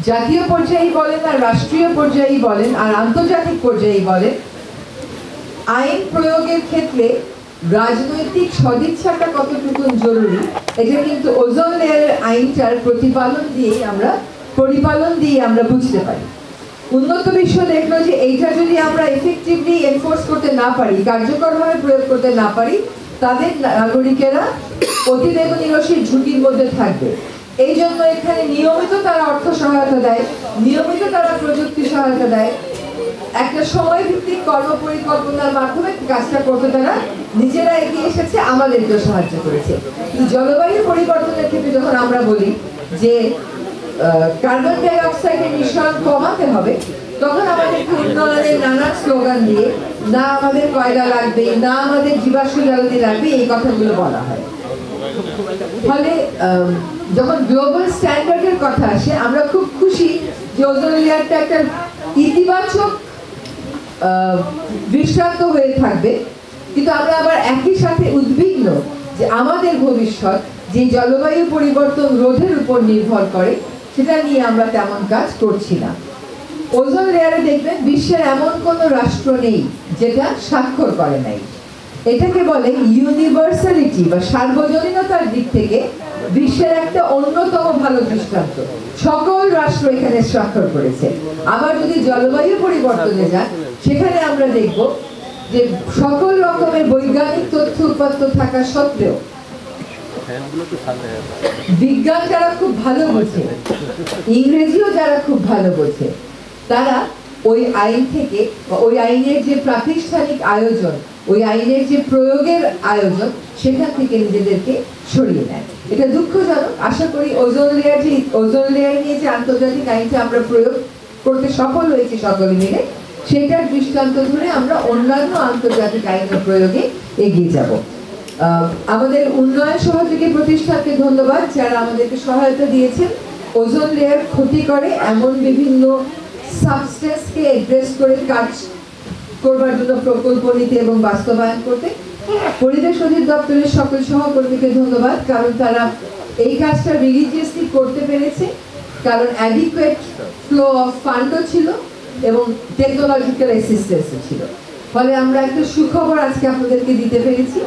জাতীয় পর্যায়ে বলেন আর রাষ্ট্রীয় পর্যায়ে বলেন আর আন্তর্জাতিক পর্যায়ে বলেন, আইন প্রয়োগের ক্ষেত্রে রাজনৈতিক সদিচ্ছাটা কতটুকু জরুরি এটা কিন্তু ওজোন লেয়ারের আইনটার পরিপালন দিয়ে আমরা বুঝতে পারি। উন্নত বিশ্ব দেখলো যে এইটা যদি আমরা এফেক্টিভলি এনফোর্স করতে না পারি, কার্যকরভাবে প্রয়োগ করতে না পারি, তাদের নাগরিকেরা অতিবেগুনি রশ্মির ঝুঁকির মধ্যে থাকবে। এই জন্য এখানে নিয়মিত তারা অর্থ সহায়তা দেয়, নিয়মিত তারা প্রযুক্তি সহায়তা দেয়, একটা সময় ভিত্তিক কর্ম পরিকল্পনার মাধ্যমে কাজটা করতে তারা নিজেরা এগিয়ে এসেছে, আমাদেরকেও সাহায্য করেছে। জলবায়ু পরিবর্তনের ক্ষেত্রে যখন আমরা বলি যে কার্বন ডাই অক্সাইডের নিঃসরণ কমাতে হবে, তখন আমাদেরকে উন্নয়নের নানা স্লোগান দিয়ে না আমাদের কয়লা লাগবে, না আমাদের জীবাশ্ম জ্বালানি লাগবে, এই কথাগুলো বলা হয়। ফলে যখন গ্লোবাল স্ট্যান্ডার্ডের কথা আসে আমরা খুব খুশি যে ওজোন লেয়ারটা একটা ইতিবাচক দৃষ্টান্ত হয়ে থাকবে, কিন্তু আমরা আবার একই সাথে উদ্বিগ্ন যে আমাদের ভবিষ্যৎ যে জলবায়ু পরিবর্তন রোধের উপর নির্ভর করে সেটা নিয়ে আমরা তেমন কাজ করছি না। ওজোন লেয়ারে দেখবেন বিশ্বের এমন কোনো রাষ্ট্র নেই যেটা স্বাক্ষর করে নাই। এটাকে বলে ইউনিভার্সালিটি বা সার্বজনীনতার দিক থেকে বিশ্বের একটা অন্যতম ভালো দৃষ্টান্ত। সকল রাষ্ট্র এখানে স্বাক্ষর করেছে। আবার যদি জলবায়ু পরিবর্তনে যান, সেখানে আমরা দেখব যে সকল রকমের বৈজ্ঞানিক তথ্য উপাত্ত থাকা সত্ত্বেও বিজ্ঞান যারা খুব ভালো বোঝে, ইংরেজিও যারা খুব ভালো বোঝে, তারা ওই আইন থেকে ওই আইনের যে প্রাতিষ্ঠানিক আয়োজন, ওই আইনের যে প্রয়োগের আয়োজন, সেখান থেকে নিজেদেরকে সরিয়ে নেয়। এটা দুঃখজনক। আশা করি ওজোন লেয়ার নিয়ে যে আন্তর্জাতিক আইনটা আমরা প্রয়োগ করতে সফল হয়েছি সকলে মিলে, সেটার দৃষ্টান্ত ধরে আমরা অন্যান্য আন্তর্জাতিক আইনের প্রয়োগে এগিয়ে যাব। আমাদের উন্নয়ন সহযোগী প্রতিষ্ঠানকে ধন্যবাদ যারা আমাদেরকে সহায়তা দিয়েছেন ওজোন লেয়ার ক্ষতি করে এমন বিভিন্ন সাবস্টেন্সকে অ্যাড্রেস করে কাজ করবার জন্য প্রকল্প নিতে এবং বাস্তবায়ন করতে। পরিবেশ অধিদপ্তরের সকল সহকর্মীকে ধন্যবাদ, কারণ তারা এই কাজটা রিলিজিয়াসলি করতে পেরেছে, কারণ অ্যাডিকুয়েট ফ্লো অফ ফান্ডও ছিল এবং টেকনোলজিক্যাল অ্যাসিস্ট্যান্সও ছিল। ফলে আমরা একটা সুখবর আজকে আপনাদেরকে দিতে পেরেছি।